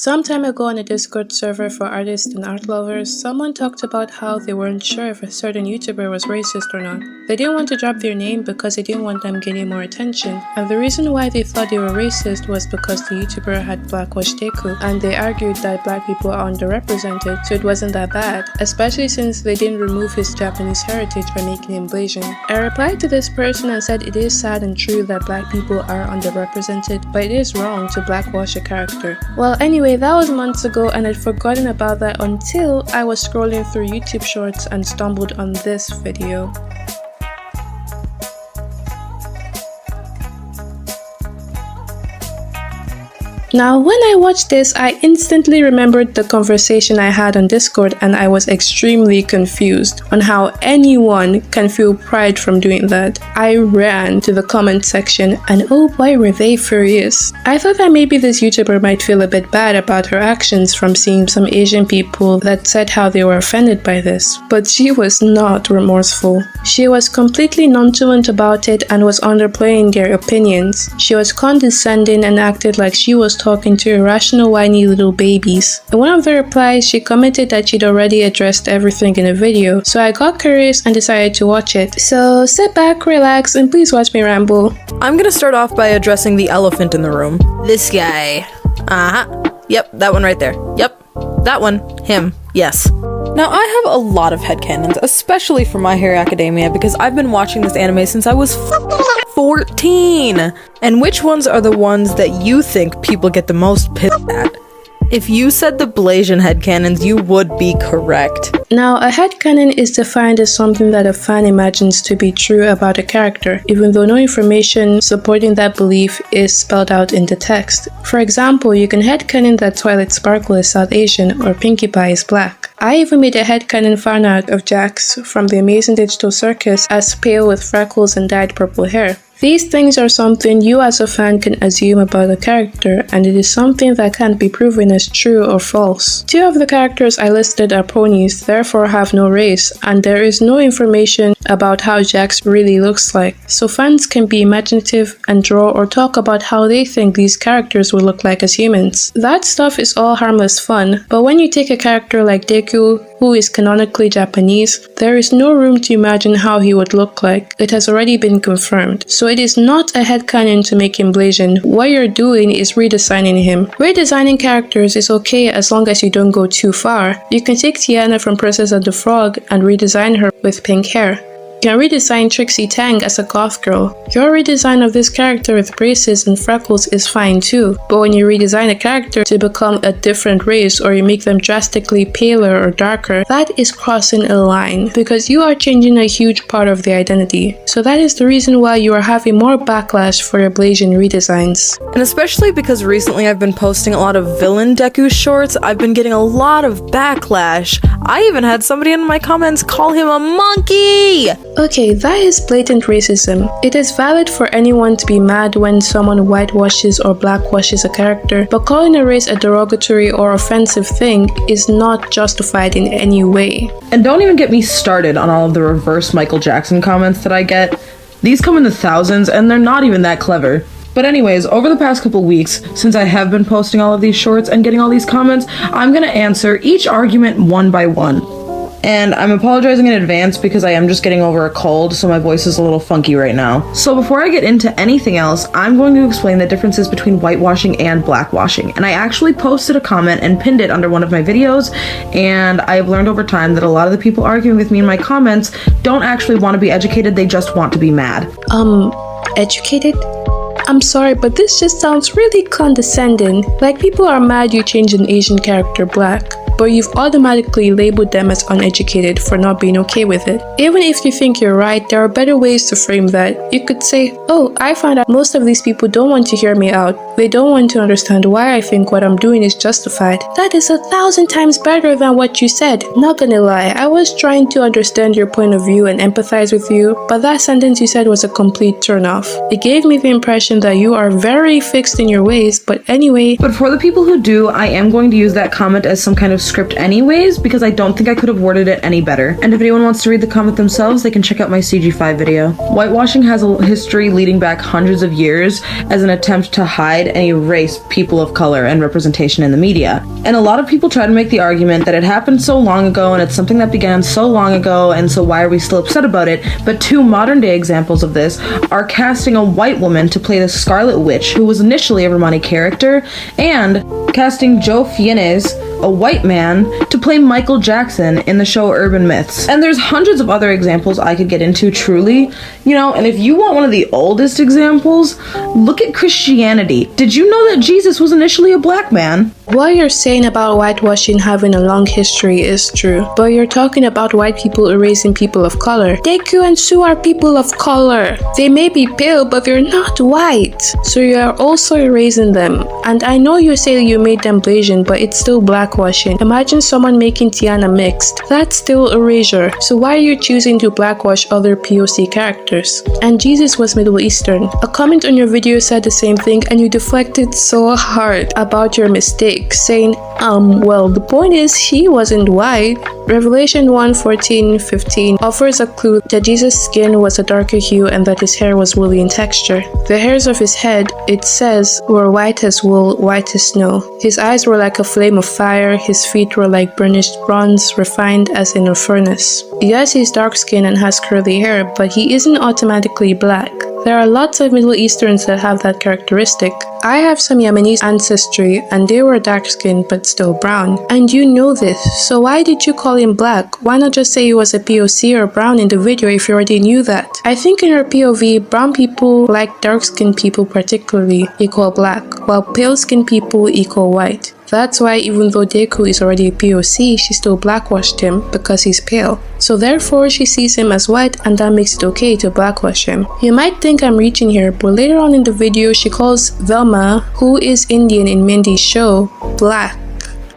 Some time ago on a Discord server for artists and art lovers, someone talked about how they weren't sure if a certain YouTuber was racist or not. They didn't want to drop their name because they didn't want them getting more attention, and the reason why they thought they were racist was because the YouTuber had blackwashed Deku, and they argued that black people are underrepresented, so it wasn't that bad, especially since they didn't remove his Japanese heritage by making him Blasian. I replied to this person and said it is sad and true that black people are underrepresented, but it is wrong to blackwash a character. Well, anyway, that was months ago and I'd forgotten about that until I was scrolling through YouTube shorts and stumbled on this video. Now, when I watched this, I instantly remembered the conversation I had on Discord and I was extremely confused on how anyone can feel pride from doing that. I ran to the comment section and oh boy were they furious. I thought that maybe this YouTuber might feel a bit bad about her actions from seeing some Asian people that said how they were offended by this, but she was not remorseful. She was completely nonchalant about it and was underplaying their opinions. She was condescending and acted like she was talking to irrational whiny little babies. In one of the replies, she commented that she'd already addressed everything in a video, so I got curious and decided to watch it. So sit back, relax, and please watch me ramble. I'm gonna start off by addressing the elephant in the room. This guy. Yep, that one right there. Yep, that one. Him. Yes. Now, I have a lot of headcanons, especially for My Hero Academia, because I've been watching this anime since I was 14! And which ones are the ones that you think people get the most pissed at? If you said the Blasian headcanons, you would be correct. Now, a headcanon is defined as something that a fan imagines to be true about a character, even though no information supporting that belief is spelled out in the text. For example, you can headcanon that Twilight Sparkle is South Asian or Pinkie Pie is black. I even made a headcanon fanart of Jax from the Amazing Digital Circus as pale with freckles and dyed purple hair. These things are something you as a fan can assume about a character, and it is something that can't be proven as true or false. Two of the characters I listed are ponies, therefore have no race, and there is no information about how Jax really looks like, so fans can be imaginative and draw or talk about how they think these characters would look like as humans. That stuff is all harmless fun, but when you take a character like Deku, who is canonically Japanese, there is no room to imagine how he would look like. It has already been confirmed. So it is not a headcanon to make him Blasian. What you're doing is redesigning him. Redesigning characters is okay as long as you don't go too far. You can take Tiana from Princess and the Frog and redesign her with pink hair. You can redesign Trixie Tang as a goth girl. Your redesign of this character with braces and freckles is fine too, but when you redesign a character to become a different race or you make them drastically paler or darker, that is crossing a line because you are changing a huge part of their identity. So that is the reason why you are having more backlash for your Blasian redesigns. And especially because recently I've been posting a lot of villain Deku shorts, I've been getting a lot of backlash. I even had somebody in my comments call him a monkey! Okay, that is blatant racism. It is valid for anyone to be mad when someone whitewashes or blackwashes a character, but calling a race a derogatory or offensive thing is not justified in any way. And don't even get me started on all of the reverse Michael Jackson comments that I get. These come in the thousands and they're not even that clever. But anyways, over the past couple weeks, since I have been posting all of these shorts and getting all these comments, I'm gonna answer each argument one by one. And I'm apologizing in advance because I am just getting over a cold, so my voice is a little funky right now. So before I get into anything else, I'm going to explain the differences between whitewashing and blackwashing. And I actually posted a comment and pinned it under one of my videos, and I have learned over time that a lot of the people arguing with me in my comments don't actually want to be educated, they just want to be mad. Educated? I'm sorry, but this just sounds really condescending. Like people are mad you changed an Asian character black, but you've automatically labeled them as uneducated for not being okay with it. Even if you think you're right, there are better ways to frame that. You could say, oh, I found out most of these people don't want to hear me out. They don't want to understand why I think what I'm doing is justified. That is 1,000 times better than what you said. Not gonna lie, I was trying to understand your point of view and empathize with you, but that sentence you said was a complete turnoff. It gave me the impression that you are very fixed in your ways, but anyway. But for the people who do, I am going to use that comment as some kind of script anyways, because I don't think I could have worded it any better. And if anyone wants to read the comment themselves, they can check out my CG5 video. Whitewashing has a history leading back hundreds of years as an attempt to hide and erase people of color and representation in the media. And a lot of people try to make the argument that it happened so long ago and it's something that began so long ago, and so why are we still upset about it? But two modern day examples of this are casting a white woman to play the Scarlet Witch, who was initially a Romani character, and casting Joe Fiennes, a white man, to play Michael Jackson in the show Urban Myths. And there's hundreds of other examples I could get into, truly. You know, and if you want one of the oldest examples, look at Christianity. Did you know that Jesus was initially a black man? What you're saying about whitewashing having a long history is true, but you're talking about white people erasing people of color. Deku and Sue are people of color. They may be pale, but they're not white. So you are also erasing them. And I know you say you made them Blasian, but it's still blackwashing. Imagine someone making Tiana mixed. That's still erasure. So why are you choosing to blackwash other POC characters? And Jesus was Middle Eastern. A comment on your video said the same thing, and you deflected so hard about your mistake, saying, well, the point is he wasn't white. Revelation 1:14-15 offers a clue that Jesus' skin was a darker hue and that his hair was woolly in texture. The hairs of his head, it says, were white as wool, white as snow. His eyes were like a flame of fire, his feet were like burnished bronze, refined as in a furnace. Yes, he's dark skinned and has curly hair, but he isn't automatically black. There are lots of Middle Easterns that have that characteristic. I have some Yemenis ancestry and they were dark skinned but still brown. And you know this, so why did you call him black? Why not just say he was a POC or brown in the video if you already knew that? I think in her POV, brown people, like dark skinned people particularly, equal black, while pale skinned people equal white. That's why even though Deku is already a POC, she still blackwashed him because he's pale. So therefore she sees him as white and that makes it okay to blackwash him. You might think I'm reaching here, but later on in the video she calls Velma, who is Indian in Mindy's show, black.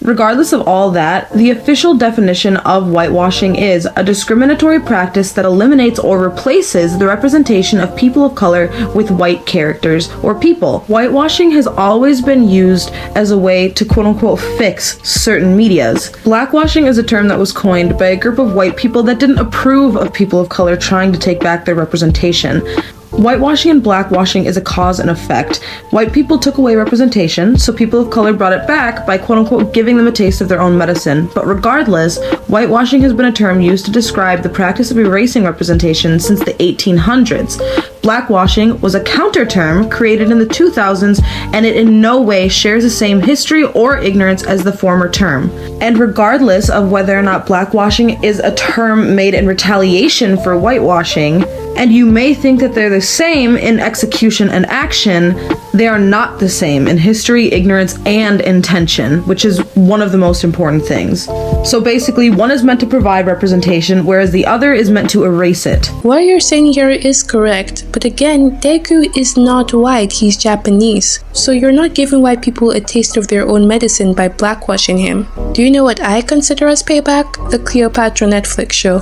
Regardless of all that, the official definition of whitewashing is a discriminatory practice that eliminates or replaces the representation of people of color with white characters or people. Whitewashing has always been used as a way to quote-unquote fix certain medias. Blackwashing is a term that was coined by a group of white people that didn't approve of people of color trying to take back their representation. Whitewashing and blackwashing is a cause and effect. White people took away representation, so people of color brought it back by quote-unquote giving them a taste of their own medicine. But regardless, whitewashing has been a term used to describe the practice of erasing representation since the 1800s. Blackwashing was a counter term created in the 2000s, and it in no way shares the same history or ignorance as the former term. And regardless of whether or not blackwashing is a term made in retaliation for whitewashing, and you may think that they're the same in execution and action, they are not the same in history, ignorance, and intention, which is one of the most important things. So basically, one is meant to provide representation, whereas the other is meant to erase it. What you're saying here is correct, but again, Deku is not white, he's Japanese. So you're not giving white people a taste of their own medicine by blackwashing him. Do you know what I consider as payback? The Cleopatra Netflix show.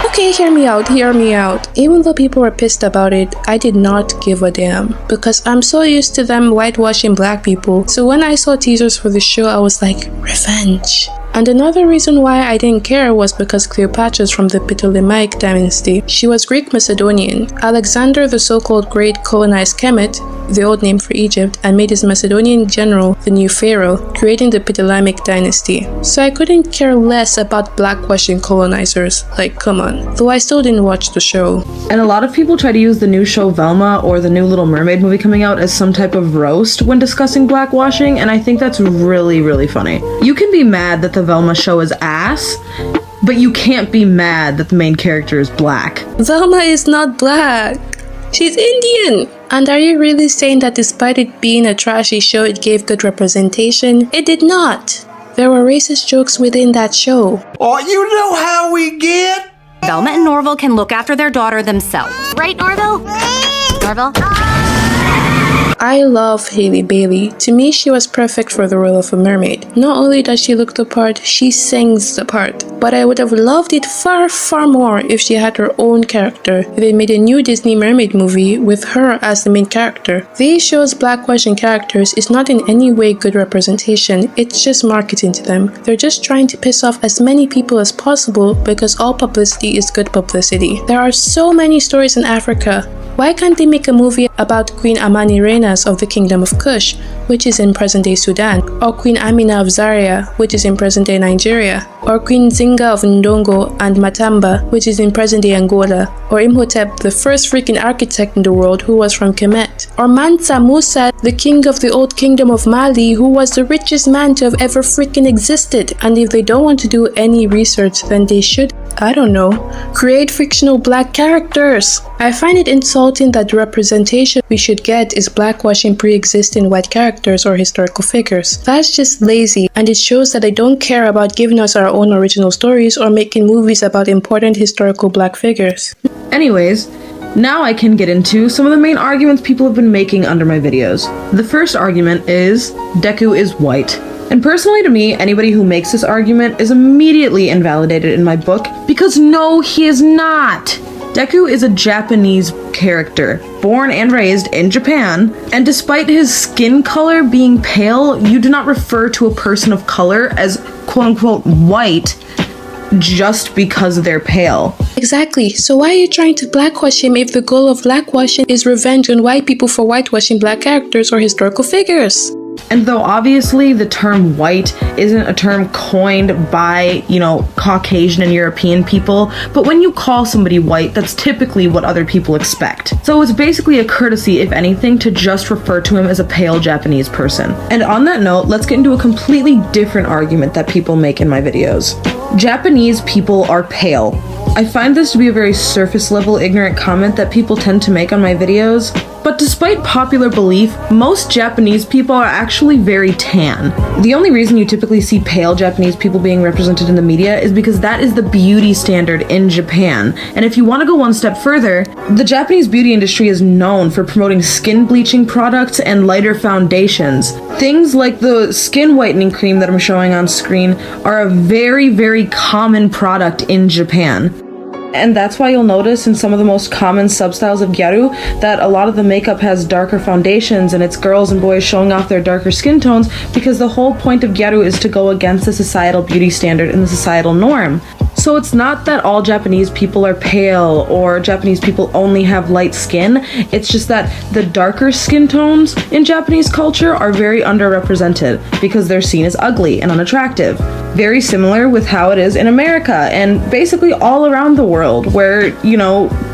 Okay, hear me out. Even though people were pissed about it, I did not give a damn. Because I'm so used to them whitewashing black people. So when I saw teasers for the show, I was like, revenge. And another reason why I didn't care was because Cleopatra is from the Ptolemaic dynasty. She was Greek Macedonian. Alexander, the so-called Great, colonized Kemet, the old name for Egypt, and made his Macedonian general the new pharaoh, creating the Ptolemaic dynasty. So I couldn't care less about blackwashing colonizers. Like, come on. Though I still didn't watch the show. And a lot of people try to use the new show Velma or the new Little Mermaid movie coming out as some type of roast when discussing blackwashing, and I think that's really, really funny. You can be mad that the Velma show is ass, but you can't be mad that the main character is black. Velma is not black. She's Indian. And are you really saying that despite it being a trashy show, it gave good representation? It did not. There were racist jokes within that show. Oh, you know how we get? Velma and Norval can look after their daughter themselves. Right, Norval? Norval? I love Hailey Bailey. To me, she was perfect for the role of a mermaid. Not only does she look the part, she sings the part. But I would have loved it far, far more if she had her own character. They made a new Disney mermaid movie with her as the main character. These shows' blackwashing characters is not in any way good representation, it's just marketing to them. They're just trying to piss off as many people as possible because all publicity is good publicity. There are so many stories in Africa. Why can't they make a movie about Queen Amani Renas of the Kingdom of Kush, which is in present-day Sudan, or Queen Amina of Zaria, which is in present-day Nigeria, or Queen Zinga of Ndongo and Matamba, which is in present-day Angola, or Imhotep, the first freaking architect in the world who was from Kemet, or Mansa Musa, the king of the old kingdom of Mali, who was the richest man to have ever freaking existed. And if they don't want to do any research, then they should, I don't know, create fictional black characters. I find it insulting that the representation we should get is blackwashing pre-existing white characters or historical figures. That's just lazy, and it shows that they don't care about giving us our own original stories or making movies about important historical black figures. Anyways, now I can get into some of the main arguments people have been making under my videos. The first argument is Deku is white. And personally to me, anybody who makes this argument is immediately invalidated in my book because no, he is not. Deku is a Japanese character, born and raised in Japan, and despite his skin color being pale, you do not refer to a person of color as quote-unquote white just because they're pale. Exactly, so why are you trying to blackwash him if the goal of blackwashing is revenge on white people for whitewashing black characters or historical figures? And though obviously the term white isn't a term coined by, Caucasian and European people, but when you call somebody white, that's typically what other people expect. So it's basically a courtesy, if anything, to just refer to him as a pale Japanese person. And on that note, let's get into a completely different argument that people make in my videos. Japanese people are pale. I find this to be a very surface level ignorant comment that people tend to make on my videos, but despite popular belief, most Japanese people are actually very tan. The only reason you typically see pale Japanese people being represented in the media is because that is the beauty standard in Japan. And if you want to go one step further, the Japanese beauty industry is known for promoting skin bleaching products and lighter foundations. Things like the skin whitening cream that I'm showing on screen are a very, very common product in Japan. And that's why you'll notice in some of the most common substyles of gyaru that a lot of the makeup has darker foundations and it's girls and boys showing off their darker skin tones, because the whole point of gyaru is to go against the societal beauty standard and the societal norm. So it's not that all Japanese people are pale or Japanese people only have light skin. It's just that the darker skin tones in Japanese culture are very underrepresented because they're seen as ugly and unattractive. Very similar with how it is in America and basically all around the world where,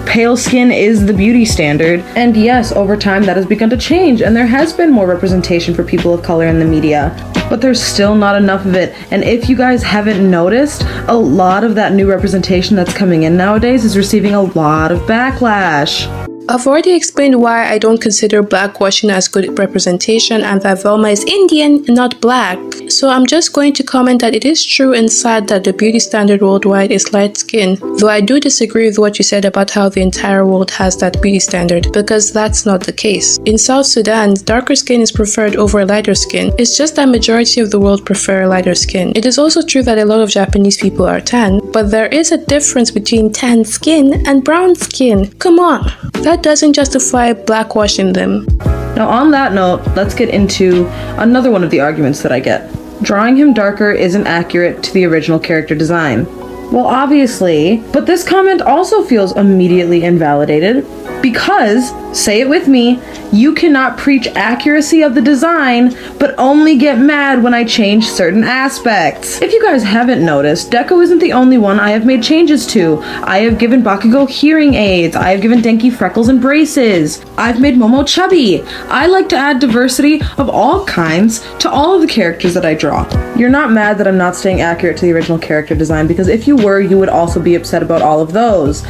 pale skin is the beauty standard. And yes, over time that has begun to change and there has been more representation for people of color in the media. But there's still not enough of it. And if you guys haven't noticed, a lot of that new representation that's coming in nowadays is receiving a lot of backlash. I've already explained why I don't consider blackwashing as good representation and that Velma is Indian, not black. So I'm just going to comment that it is true and sad that the beauty standard worldwide is light skin, though I do disagree with what you said about how the entire world has that beauty standard, because that's not the case. In South Sudan, darker skin is preferred over lighter skin. It's just that majority of the world prefer lighter skin. It is also true that a lot of Japanese people are tan, but there is a difference between tan skin and brown skin. Come on! That doesn't justify blackwashing them. Now on that note, let's get into another one of the arguments that I get. Drawing him darker isn't accurate to the original character design. Well, obviously, but this comment also feels immediately invalidated because, say it with me, you cannot preach accuracy of the design, but only get mad when I change certain aspects. If you guys haven't noticed, Deku isn't the only one I have made changes to. I have given Bakugo hearing aids. I have given Denki freckles and braces. I've made Momo chubby. I like to add diversity of all kinds to all of the characters that I draw. You're not mad that I'm not staying accurate to the original character design, because if you were, you would also be upset about all of those.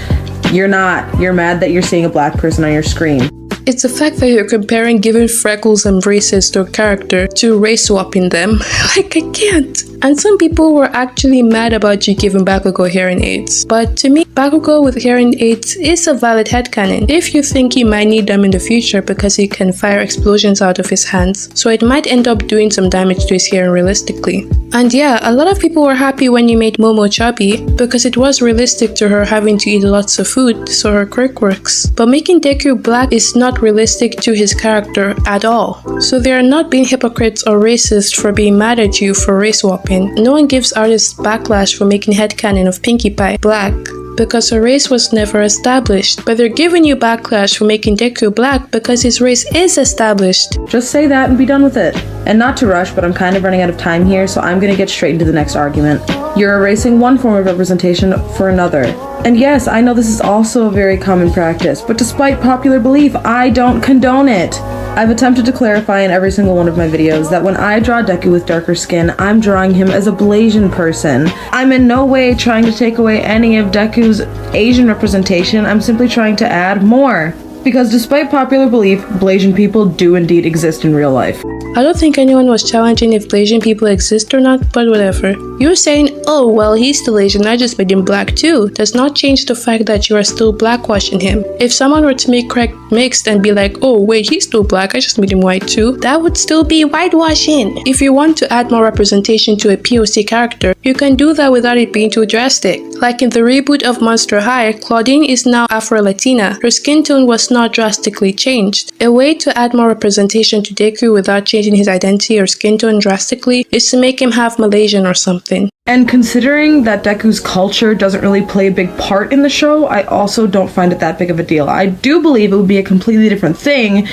You're not. You're mad that you're seeing a black person on your screen. It's the fact that you're comparing giving freckles and braces to a character to race swapping them. Like, I can't. And some people were actually mad about you giving Bakugo hearing aids. But to me, Bakugo with hearing aids is a valid headcanon if you think he might need them in the future because he can fire explosions out of his hands, so it might end up doing some damage to his hearing realistically. And yeah, a lot of people were happy when you made Momo chubby because it was realistic to her having to eat lots of food, so her quirk works. But making Deku black is not realistic to his character at all. So they are not being hypocrites or racist for being mad at you for race swapping. No one gives artists backlash for making headcanon of Pinkie Pie black, because her race was never established, but they're giving you backlash for making Deku black because his race is established. Just say that and be done with it. And not to rush, but I'm kind of running out of time here, so I'm gonna get straight into the next argument. You're erasing one form of representation for another. And yes, I know this is also a very common practice, but despite popular belief, I don't condone it. I've attempted to clarify in every single one of my videos that when I draw Deku with darker skin, I'm drawing him as a Blasian person. I'm in no way trying to take away any of Deku's Asian representation, I'm simply trying to add more. Because despite popular belief, Blasian people do indeed exist in real life. I don't think anyone was challenging if Blasian people exist or not, but whatever. You saying, oh well, he's still Asian, I just made him black too, does not change the fact that you are still blackwashing him. If someone were to make correct mixed and be like, oh wait, he's still black, I just made him white too, that would still be whitewashing. If you want to add more representation to a POC character, you can do that without it being too drastic. Like in the reboot of Monster High, Claudine is now Afro-Latina. Her skin tone was not drastically changed. A way to add more representation to Deku without changing his identity or skin tone drastically is to make him half Malaysian or something. And considering that Deku's culture doesn't really play a big part in the show, I also don't find it that big of a deal. I do believe it would be a completely different thing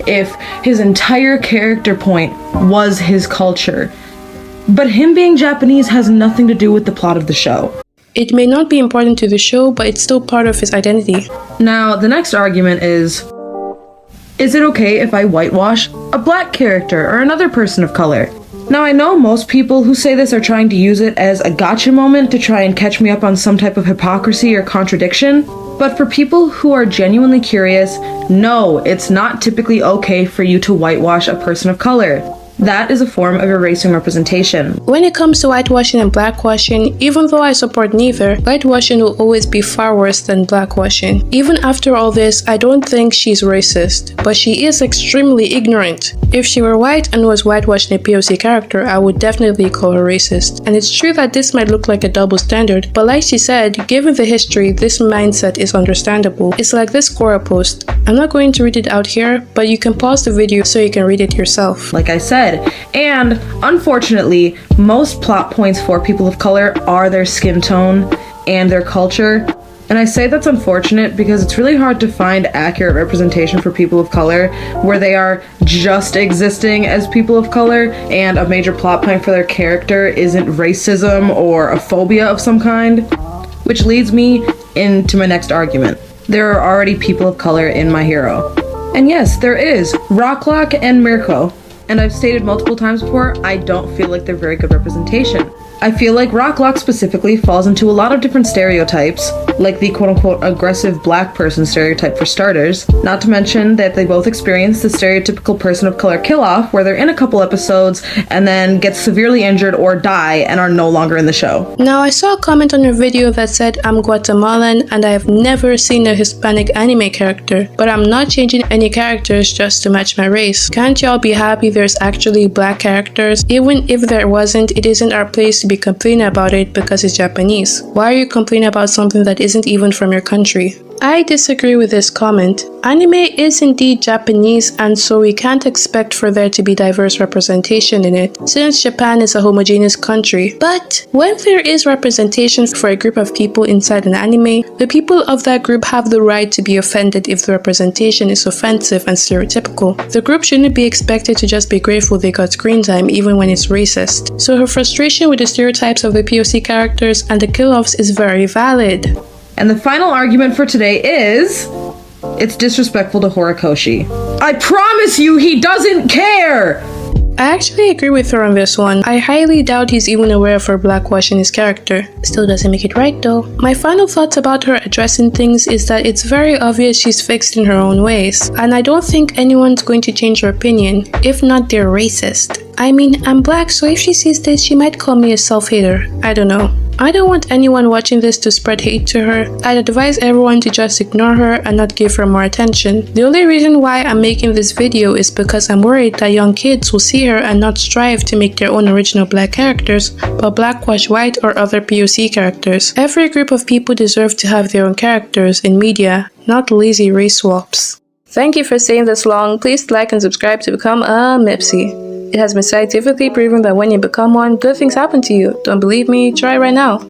if his entire character point was his culture. But him being Japanese has nothing to do with the plot of the show. It may not be important to the show, but it's still part of his identity. Now, the next argument is it okay if I whitewash a black character or another person of color? Now, I know most people who say this are trying to use it as a gotcha moment to try and catch me up on some type of hypocrisy or contradiction, but for people who are genuinely curious, no, it's not typically okay for you to whitewash a person of color. That is a form of erasing representation. When it comes to whitewashing and blackwashing, even though I support neither, whitewashing will always be far worse than blackwashing. Even after all this, I don't think she's racist, but she is extremely ignorant. If she were white and was whitewashing a POC character, I would definitely call her racist. And it's true that this might look like a double standard, but like she said, given the history, this mindset is understandable. It's like this Quora post. I'm not going to read it out here, but you can pause the video so you can read it yourself. Like I said, and unfortunately, most plot points for people of color are their skin tone and their culture. And I say that's unfortunate because it's really hard to find accurate representation for people of color where they are just existing as people of color and a major plot point for their character isn't racism or a phobia of some kind. Which leads me into my next argument. There are already people of color in My Hero. And yes, there is Rocklock and Mirko. And I've stated multiple times before, I don't feel like they're very good representation. I feel like Rocklock specifically falls into a lot of different stereotypes, like the quote-unquote aggressive black person stereotype for starters, not to mention that they both experience the stereotypical person of color kill-off, where they're in a couple episodes and then get severely injured or die and are no longer in the show. Now, I saw a comment on your video that said I'm Guatemalan and I have never seen a Hispanic anime character, but I'm not changing any characters just to match my race. Can't y'all be happy there's actually black characters? Even if there wasn't, it isn't our place to be complaining about it because it's Japanese. Why are you complaining about something that isn't even from your country? I disagree with this comment. Anime is indeed Japanese, and so we can't expect for there to be diverse representation in it, since Japan is a homogeneous country. But when there is representation for a group of people inside an anime, the people of that group have the right to be offended if the representation is offensive and stereotypical. The group shouldn't be expected to just be grateful they got screen time even when it's racist. So her frustration with the stereotypes of the POC characters and the kill-offs is very valid. And the final argument for today is, it's disrespectful to Horikoshi. I promise you he doesn't care! I actually agree with her on this one. I highly doubt he's even aware of her blackwashing his character. Still doesn't make it right though. My final thoughts about her addressing things is that it's very obvious she's fixed in her own ways, and I don't think anyone's going to change her opinion. If not, they're racist. I mean, I'm black, so if she sees this, she might call me a self-hater. I don't know. I don't want anyone watching this to spread hate to her. I'd advise everyone to just ignore her and not give her more attention. The only reason why I'm making this video is because I'm worried that young kids will see her and not strive to make their own original black characters, but blackwash white or other POC characters. Every group of people deserve to have their own characters in media, not lazy race swaps. Thank you for staying this long. Please like and subscribe to become a Mipsy. It has been scientifically proven that when you become one, good things happen to you. Don't believe me? Try right now.